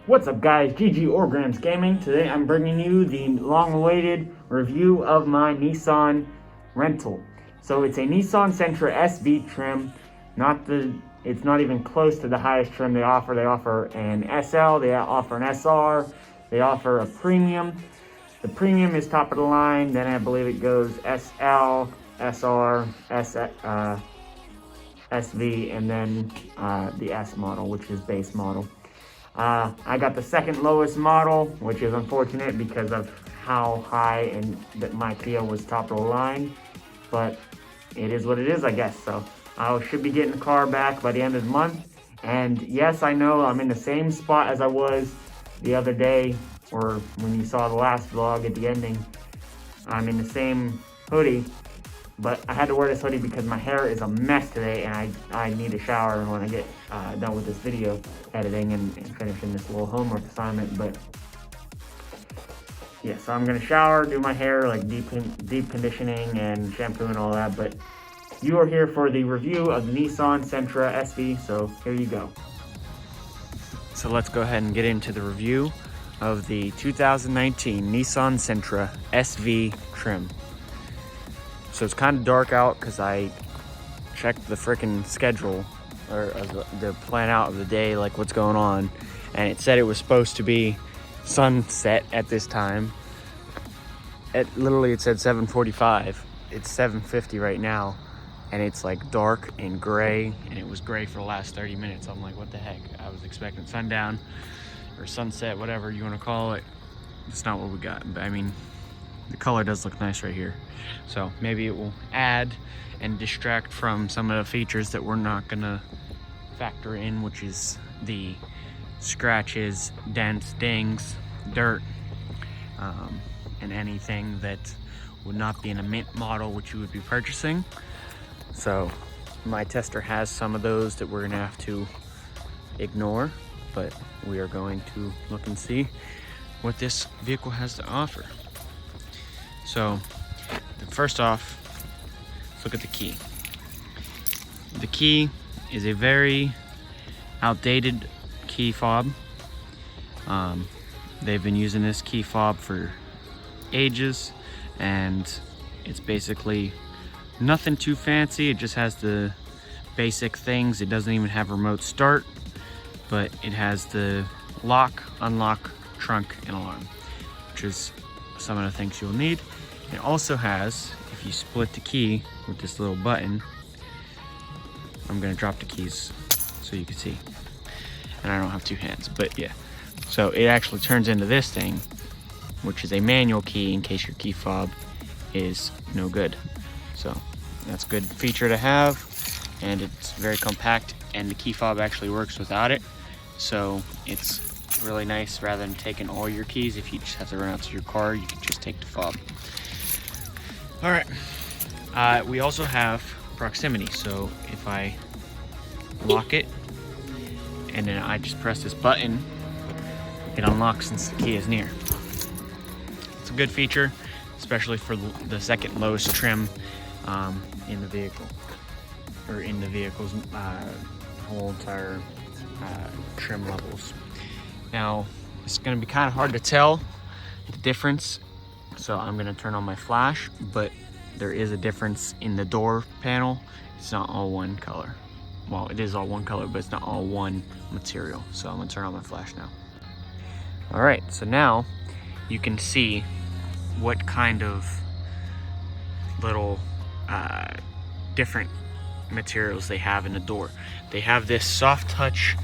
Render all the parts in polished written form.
What's up guys, GG or GramzGaming. Today I'm bringing you the long-awaited review of my Nissan rental. So it's a Nissan Sentra SV trim, it's not even close to the highest trim they offer. They offer an SL, they offer an SR, they offer a premium. The premium is top of the line, then I believe it goes SL, SR, SV, and then the S model, which is base model. I got the second lowest model, which is unfortunate because of how high and that my Kia was top of the line, but it is what it is, I guess. So I should be getting the car back by the end of the month. And yes, I know I'm in the same spot as I was the other day, or when you saw the last vlog at the ending. I'm in the same hoodie, but I had to wear this hoodie because my hair is a mess today, and I need a shower when I get done with this video editing and finishing this little homework assignment. But yeah, so I'm gonna shower, do my hair, like deep conditioning and shampoo and all that. But you are here for the review of the Nissan Sentra SV, so here you go. So let's go ahead and get into the review of the 2019 Nissan Sentra SV trim. So it's kind of dark out because I checked the freaking schedule or the plan out of the day, like what's going on, and it said it was supposed to be sunset at this time. It said 7:45. It's 7:50 right now, and it's like dark and gray, and it was gray for the last 30 minutes. I'm like, what the heck? I was expecting sundown or sunset, whatever you want to call it. It's not what we got. But I mean, the color does look nice right here. So maybe it will add and distract from some of the features that we're not gonna factor in, which is the scratches, dents, dings, dirt, and anything that would not be in a mint model, which you would be purchasing. So my tester has some of those that we're gonna have to ignore, but we are going to look and see what this vehicle has to offer. So first off, let's look at the key. The key is a very outdated key fob. They've been using this key fob for ages, and it's basically nothing too fancy. It just has the basic things. It doesn't even have remote start, but it has the lock, unlock, trunk, and alarm, which is some of the things you'll need. It also has, if you split the key with this little button, I'm gonna drop the keys so you can see. And I don't have two hands, but yeah. So it actually turns into this thing, which is a manual key in case your key fob is no good. So that's a good feature to have, and it's very compact, and the key fob actually works without it. So it's really nice. Rather than taking all your keys, if you just have to run out to your car, you can just take the fob. All right, we also have proximity. So if I lock it and then I just press this button, it unlocks since the key is near. It's a good feature, especially for the second lowest trim in the vehicle, or in the vehicle's whole entire trim levels. Now, it's gonna be kind of hard to tell the difference, so I'm gonna turn on my flash, but there is a difference in the door panel. It's not all one color. Well, it is all one color, but it's not all one material. So I'm gonna turn on my flash now. All right, so now you can see what kind of little different materials they have in the door. They have this soft touch,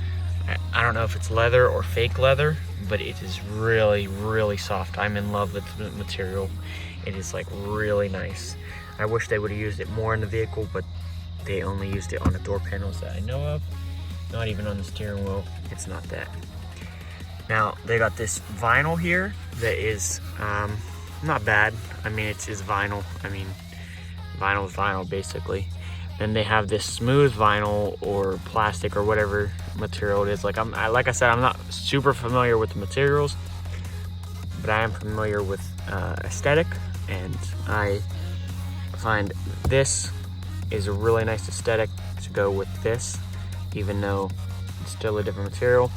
I don't know if it's leather or fake leather, but it is really, really soft. I'm in love with the material. It is like really nice. I wish they would have used it more in the vehicle, but they only used it on the door panels that I know of. Not even on the steering wheel. It's not that. Now, they got this vinyl here that is not bad. I mean, it's vinyl. I mean, vinyl is vinyl, basically. Then they have this smooth vinyl or plastic or whatever material it is. Like I said, I'm not super familiar with the materials, but I am familiar with aesthetic, and I find this is a really nice aesthetic to go with this, even though it's still a different material.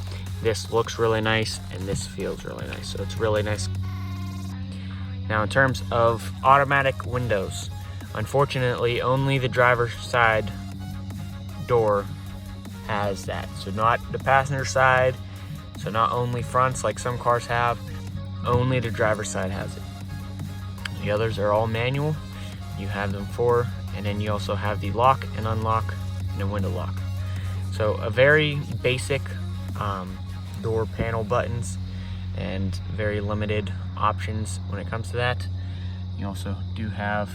this looks really nice and this feels really nice. So it's really nice. Now in terms of automatic windows, unfortunately only the driver's side door has that. So not the passenger side, so not only fronts like some cars have, only the driver's side has it. The others are all manual. You have them for, and then you also have the lock and unlock and the window lock. So a very basic door panel buttons and very limited options when it comes to that. You also do have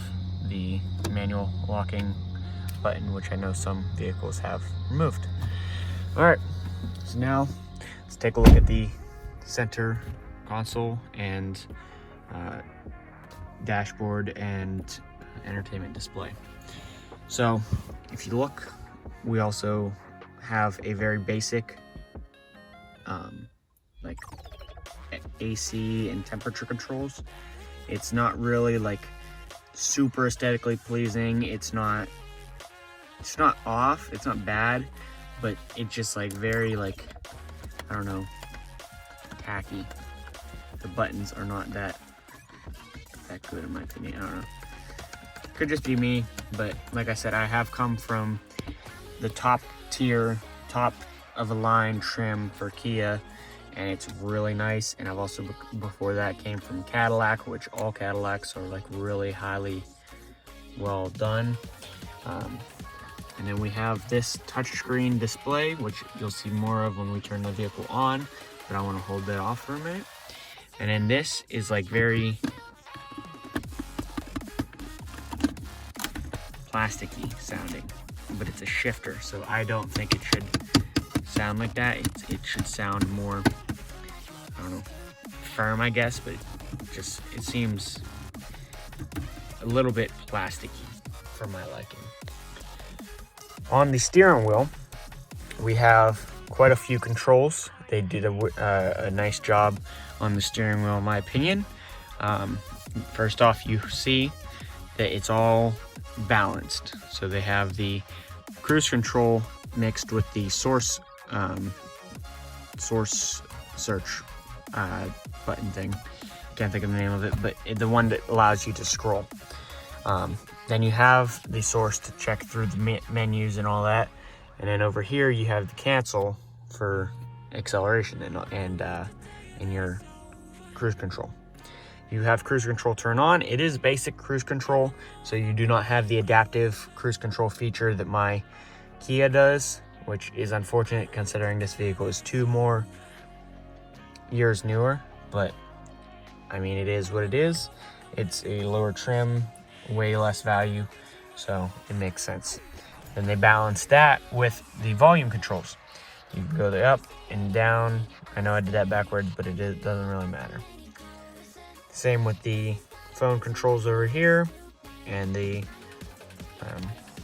the manual locking button, which I know some vehicles have removed. All right, so now let's take a look at the center console and dashboard and entertainment display. So if you look, we also have a very basic like AC and temperature controls. It's not really like super aesthetically pleasing. It's not off, it's not bad, but it's just like very like, I don't know, tacky. The buttons are not that good in my opinion. I don't know. Could just be me, but like I said, I have come from the top tier, top of a line trim for Kia, and it's really nice. And I've also before that came from Cadillac, which all Cadillacs are like really highly well done. And then we have this touchscreen display, which you'll see more of when we turn the vehicle on, but I want to hold that off for a minute. And then this is like very plasticky sounding, but it's a shifter, so I don't think it should sound like that. It should sound more, I don't know, firm, I guess, but it seems a little bit plasticky for my liking. On the steering wheel, we have quite a few controls. They did a nice job on the steering wheel, in my opinion. First off, you see that it's all balanced. So they have the cruise control mixed with the source search button thing. Can't think of the name of it, but the one that allows you to scroll. Then you have the source to check through the menus and all that. And then over here you have the cancel for acceleration and your cruise control. You have cruise control turn on. It is basic cruise control, so you do not have the adaptive cruise control feature that my Kia does, which is unfortunate considering this vehicle is 2 more years newer, but I mean, it is what it is. It's a lower trim, way less value, so it makes sense. Then they balance that with the volume controls. You can go up and down. I know I did that backwards, but it doesn't really matter. Same with the phone controls over here and the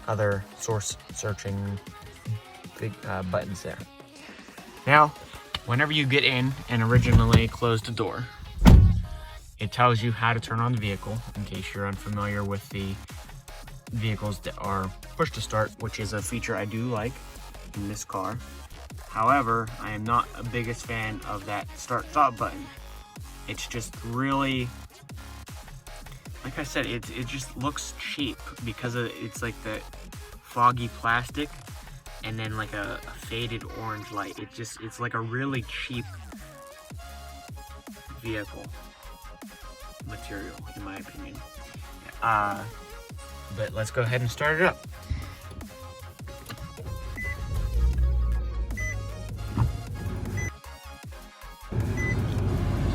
other source searching buttons there. Now, whenever you get in and originally close the door, it tells you how to turn on the vehicle, in case you're unfamiliar with the vehicles that are push to start, which is a feature I do like in this car. However, I am not a biggest fan of that start stop button. It's just really, like I said, it just looks cheap because it's like the foggy plastic and then like a faded orange light. It's like a really cheap vehicle material, in my opinion. But let's go ahead and start it up. So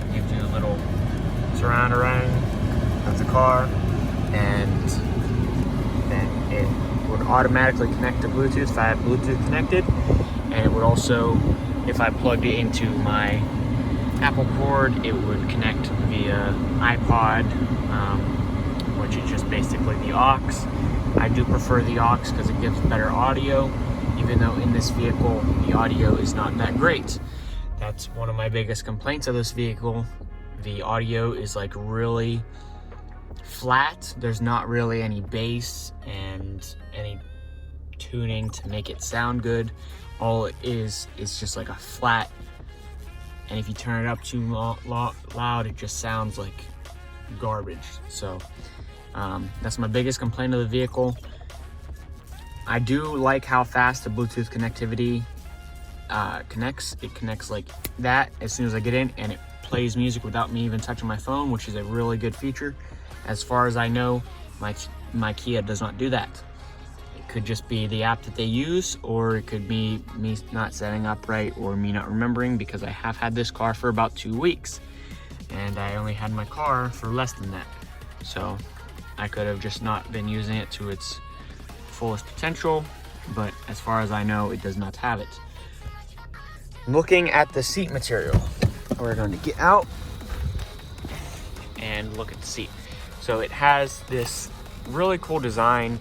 it gives you a little surround around of the car, and then it would automatically connect to Bluetooth if I had Bluetooth connected, and it would also, if I plugged it into my Apple cord, it would connect via iPod, which is just basically the aux. I do prefer the aux because it gives better audio, even though in this vehicle the audio is not that great. That's one of my biggest complaints of this vehicle. The audio is like really flat. There's not really any bass and any tuning to make it sound good. All it is just like a flat and if you turn it up too loud, it just sounds like garbage. So that's my biggest complaint of the vehicle. I do like how fast the Bluetooth connectivity connects. It connects like that as soon as I get in, and it plays music without me even touching my phone, which is a really good feature. As far as I know, my Kia does not do that. It could just be the app that they use, or it could be me not setting up right, or me not remembering, because I have had this car for about 2 weeks and I only had my car for less than that. So I could have just not been using it to its fullest potential, but as far as I know, it does not have it. Looking at the seat material, we're going to get out and look at the seat. So it has this really cool design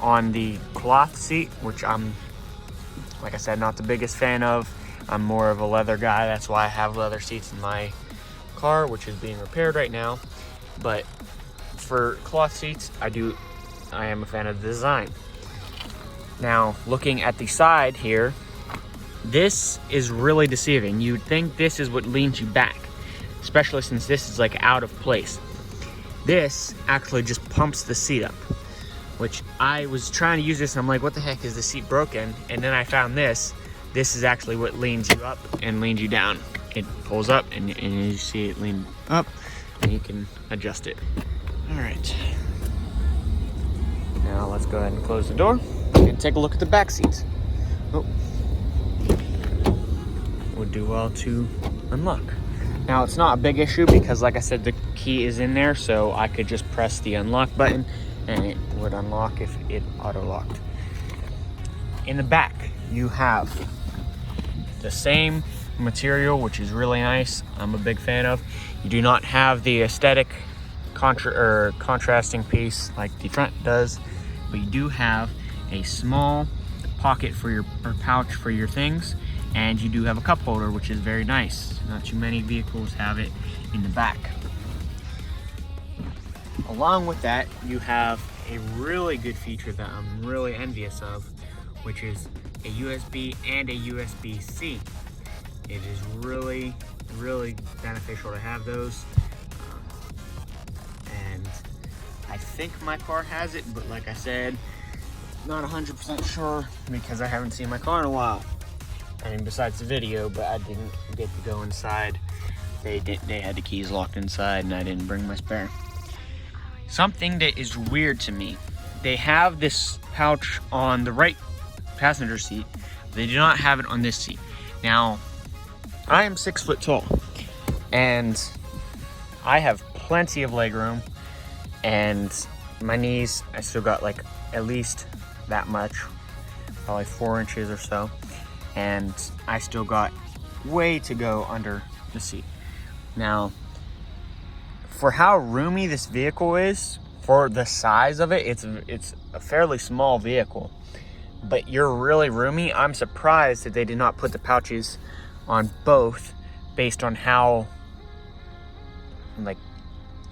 on the cloth seat, which I'm, like I said, not the biggest fan of. I'm more of a leather guy. That's why I have leather seats in my car, which is being repaired right now. But for cloth seats, I am a fan of the design. Now, looking at the side here, this is really deceiving. You'd think this is what leans you back, especially since this is like out of place. This actually just pumps the seat up, which I was trying to use this and I'm like, what the heck, is the seat broken? And then I found this. This is actually what leans you up and leans you down. It pulls up and you see it lean up and you can adjust it. All right. Now let's go ahead and close the door and take a look at the back seats. Oh. Would do well to unlock. Now it's not a big issue because, like I said, the key is in there, so I could just press the unlock button and it would unlock if it auto-locked. In the back, you have the same material, which is really nice. I'm a big fan of. You do not have the aesthetic contrasting piece like the front does, but you do have a small pocket for your, or pouch for your things, and you do have a cup holder, which is very nice. Not too many vehicles have it in the back. Along with that, you have a really good feature that I'm really envious of, which is a USB and a USB-C. It is really, really beneficial to have those. And I think my car has it, but like I said, not 100% sure because I haven't seen my car in a while. I mean, besides the video, but I didn't get to go inside. They had the keys locked inside and I didn't bring my spare. Something that is weird to me, they have this pouch on the right passenger seat. They do not have it on this seat. Now, I am 6 foot tall and I have plenty of leg room, and my knees, I still got like at least that much, probably 4 inches or so, and I still got way to go under the seat. Now, for how roomy this vehicle is, for the size of it, it's a fairly small vehicle, but you're really roomy. I'm surprised that they did not put the pouches on both based on how like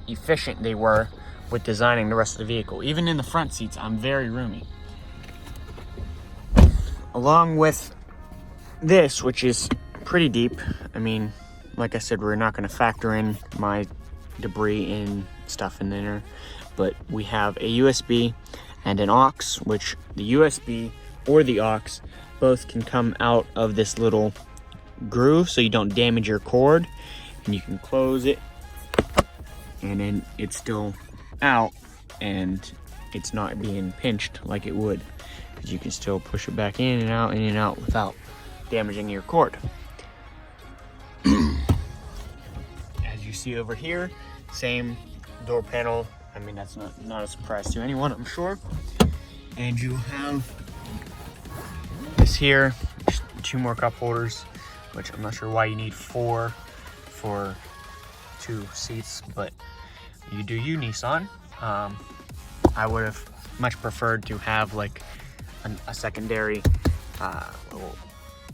efficient they were with designing the rest of the vehicle. Even in the front seats, I'm very roomy. Along with this, which is pretty deep. I mean, like I said, we're not going to factor in my debris and stuff in there, but we have a USB and an aux, which the USB or the aux both can come out of this little groove so you don't damage your cord, and you can close it and then it's still out and it's not being pinched like it would, because you can still push it back in and out without damaging your cord. As you see over here, same door panel. I mean, that's not a surprise to anyone, I'm sure. And you have this here, 2 more cup holders, which I'm not sure why you need 4 for 2 seats, but you do you, Nissan. I would have much preferred to have like a secondary little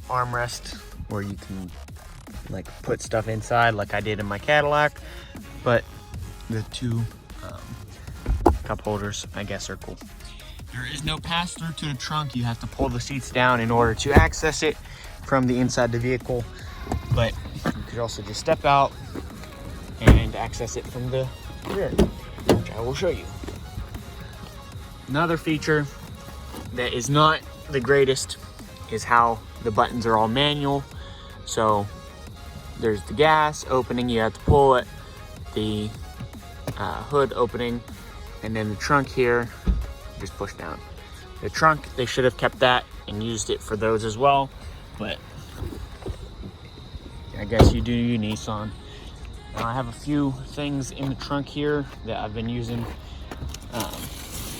armrest where you can like put stuff inside like I did in my Cadillac, but the 2 cup holders, I guess, are cool. There is no pass-through to the trunk. You have to pull the seats down in order to access it from the inside of the vehicle. but you could also just step out and access it from the rear, which I will show you. Another feature that is not the greatest is how the buttons are all manual. So there's the gas opening, you have to pull it, the hood opening, and then the trunk here, just push down. The trunk, they should have kept that and used it for those as well, but I guess you do you, Nissan. Now I have a few things in the trunk here that I've been using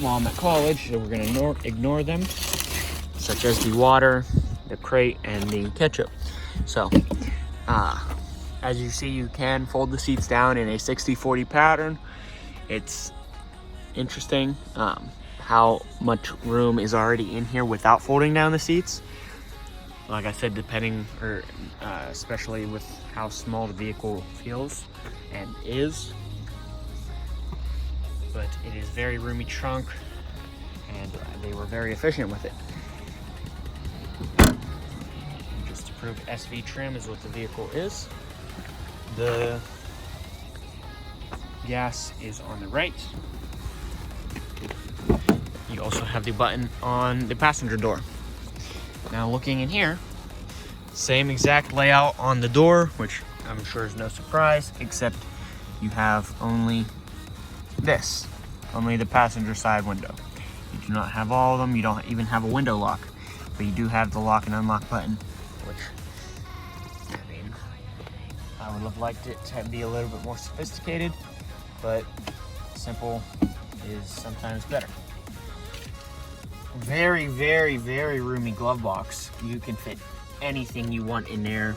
while I'm at college, so we're gonna ignore them, such as the water, the crate, and the ketchup. So, as you see, you can fold the seats down in a 60-40 pattern. It's interesting how much room is already in here without folding down the seats. Like I said, depending, or especially with how small the vehicle feels and is. But it is very roomy trunk, and they were very efficient with it. Just to prove SV trim is what the vehicle is. The gas is on the right. You also have the button on the passenger door. Now looking in here, same exact layout on the door, which I'm sure is no surprise, except you have only this, only the passenger side window. You do not have all of them. You don't even have a window lock, but you do have the lock and unlock button, which, I mean, I would have liked it to be a little bit more sophisticated, but simple is sometimes better. Very, very, very roomy glove box. You can fit anything you want in there.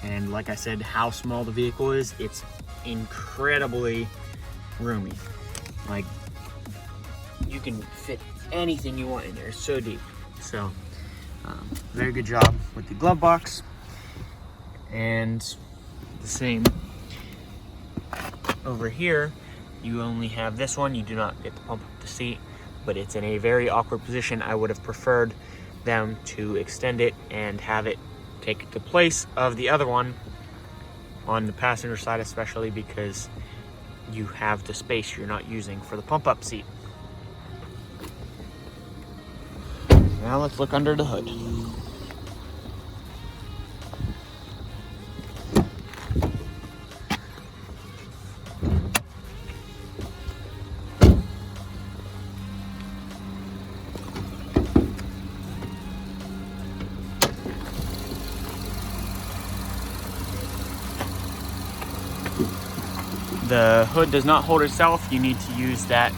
And like I said, how small the vehicle is, it's incredibly roomy. Like, you can fit anything you want in there. It's so deep. So, very good job with the glove box. And the same over here, you only have this one. You do not get to pump up the seat, but it's in a very awkward position. I would have preferred them to extend it and have it take the place of the other one on the passenger side, especially because you have the space you're not using for the pump up seat. Now let's look under the hood. The hood does not hold itself. You need to use that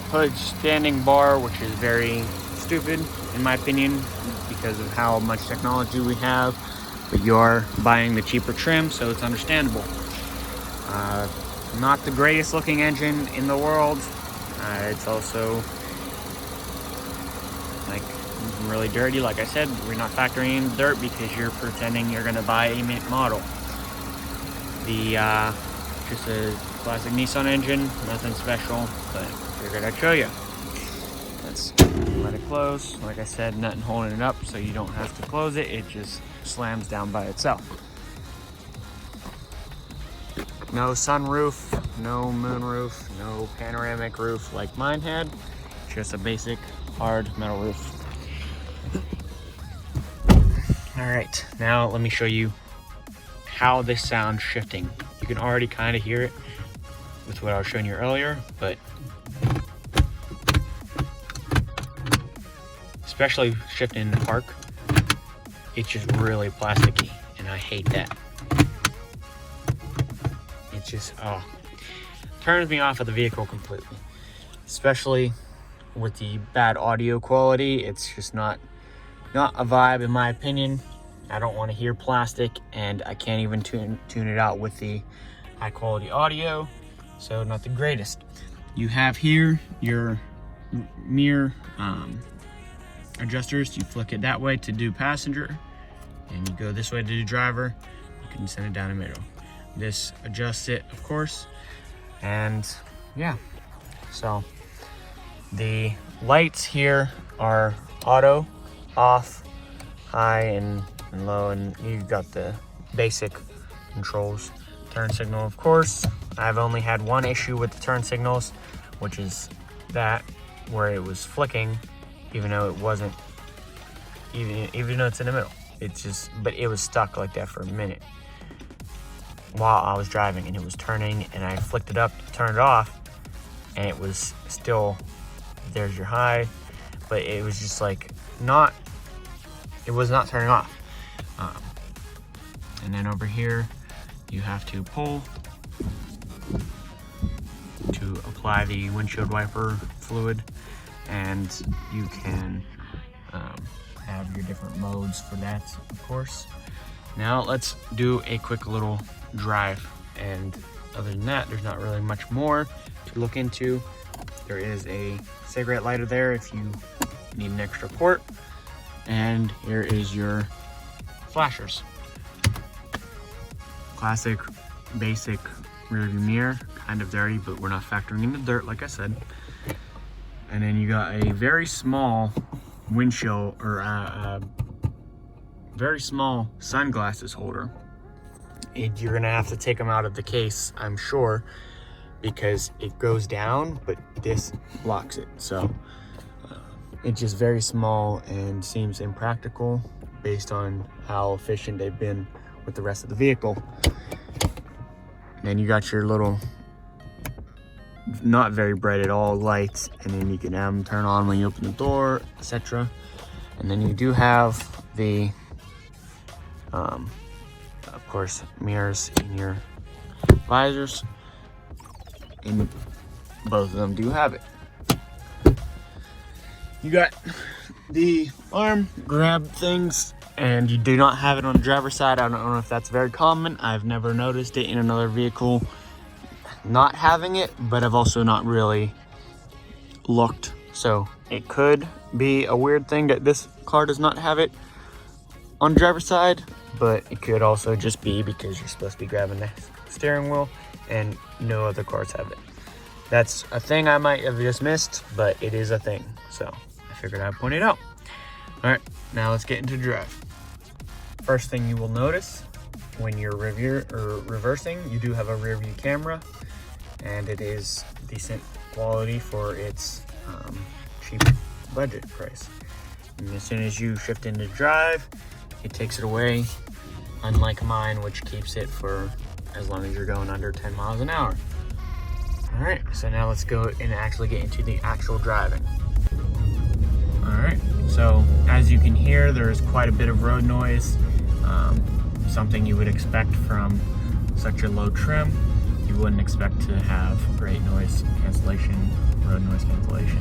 hood standing bar, which is very stupid in my opinion because of how much technology we have, but you are buying the cheaper trim, so it's understandable. Not the greatest looking engine in the world. It's also like really dirty. Like I said, we're not factoring in dirt because you're pretending you're gonna buy a mint model. The just a classic Nissan engine, nothing special, but figured I'd show you. Let's let it close. Like I said, nothing holding it up, so you don't have to close it. It just slams down by itself. No sunroof, no moonroof, no panoramic roof like mine had. Just a basic hard metal roof. All right, now let me show you how this sounds shifting. You can already kind of hear it with what I was showing you earlier, but especially shifting in the park, it's just really plasticky, and I hate that. It just, turns me off of the vehicle completely, especially with the bad audio quality. It's just not a vibe in my opinion. I don't want to hear plastic, and I can't even tune it out with the high quality audio, so not the greatest. You have here your mirror adjusters. You flick it that way to do passenger, and you go this way to do driver. You can send it down the middle. This adjusts it, of course, and yeah. So the lights here are auto, off, high, and low, and you've got the basic controls. Turn signal, of course. I've only had one issue with the turn signals, which is that where it was flicking, even though it wasn't, even though it's in the middle. It's just, but it was stuck like that for a minute while I was driving, and it was turning, and I flicked it up to turn it off, and it was still, there's your high, but it was just like it was not turning off. And then over here, you have to pull to apply the windshield wiper fluid, and you can have your different modes for that, of course. Now let's do a quick little drive, and other than that, there's not really much more to look into. There is a cigarette lighter there if you need an extra port, and here is your flashers. Classic, basic rear view mirror, kind of dirty, but we're not factoring in the dirt, like I said. And then you got a very small windshield, or very small sunglasses holder. You're gonna have to take them out of the case, I'm sure, because it goes down, but this blocks it. So it's just very small and seems impractical based on how efficient they've been with the rest of the vehicle. Then you got your little, not very bright at all, lights, and then you can have them turn on when you open the door, etc. And then you do have the, of course, mirrors in your visors, and both of them do have it. You got the arm grab things, and you do not have it on the driver's side. I don't know if that's very common. I've never noticed it in another vehicle not having it, but I've also not really looked. So it could be a weird thing that this car does not have it on the driver's side, but it could also just be because you're supposed to be grabbing the steering wheel and no other cars have it. That's a thing I might have just missed, but it is a thing. So I figured I'd point it out. All right, now let's get into drive. First thing you will notice when you're reversing, you do have a rear view camera, and it is decent quality for its cheap budget price. And as soon as you shift into drive, it takes it away, unlike mine, which keeps it for as long as you're going under 10 miles an hour. All right, so now let's go and actually get into the actual driving. All right, so as you can hear, there's quite a bit of road noise, something you would expect from such a low trim. You wouldn't expect to have great noise cancellation, road noise cancellation.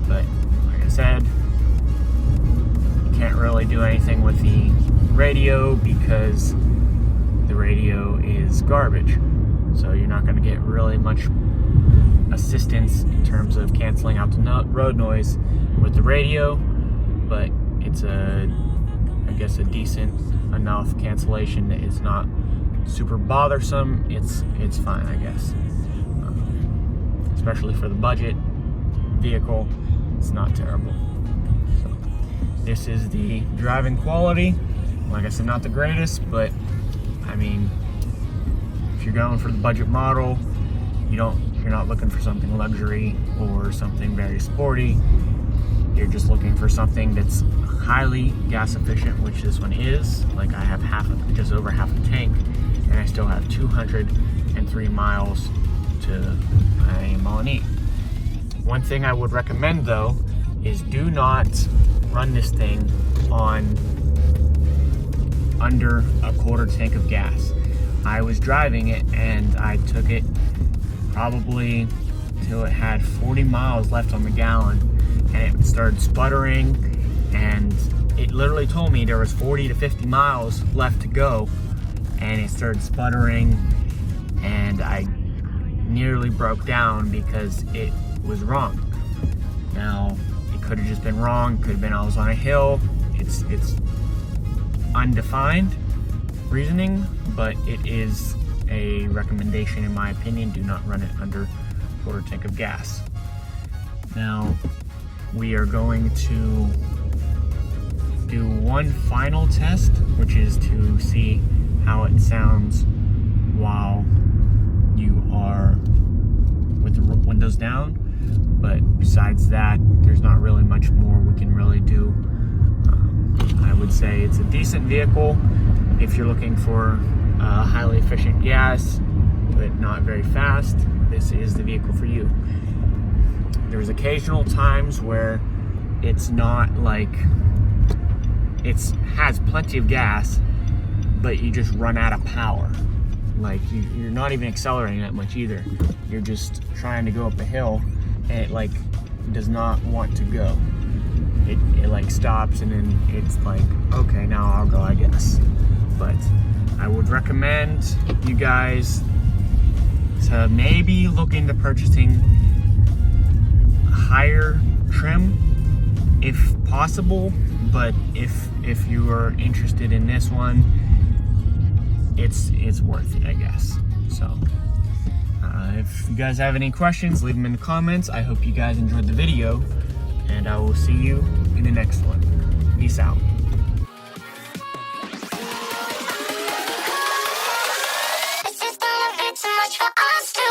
But like I said, you can't really do anything with the radio because the radio is garbage. So you're not gonna get really much assistance in terms of canceling out the road noise with the radio, but it's I guess a decent enough cancellation that is not super bothersome. It's fine, I guess. Especially for the budget vehicle, it's not terrible. So this is the driving quality. Like I said, not the greatest, but I mean, if you're going for the budget model, you're not looking for something luxury or something very sporty. You're just looking for something that's highly gas efficient, which this one is. Like I have just over half a tank, and I still have 203 miles to my Molyneux. One thing I would recommend though is do not run this thing on under a quarter tank of gas. I was driving it and I took it probably till it had 40 miles left on the gallon, and it started sputtering, and it literally told me there was 40 to 50 miles left to go, and it started sputtering, and I nearly broke down because it was wrong. Now, it could have just been wrong, could have been I was on a hill. It's undefined reasoning, but it is a recommendation in my opinion. Do not run it under a quarter tank of gas. Now, we are going to do one final test, which is to see how it sounds while you are with the windows down. But besides that, there's not really much more we can really do. I would say it's a decent vehicle if you're looking for highly efficient gas, but not very fast. This is the vehicle for you. There's occasional times where it's not like, it has plenty of gas, but you just run out of power. Like you're not even accelerating that much either. You're just trying to go up a hill and it like does not want to go. It like stops and then it's like, okay, now I'll go, I guess. But I would recommend you guys to maybe look into purchasing higher trim if possible. But if you are interested in this one, it's worth it, I guess. So if you guys have any questions, leave them in the comments. I hope you guys enjoyed the video, and I will see you in the next one. Peace out.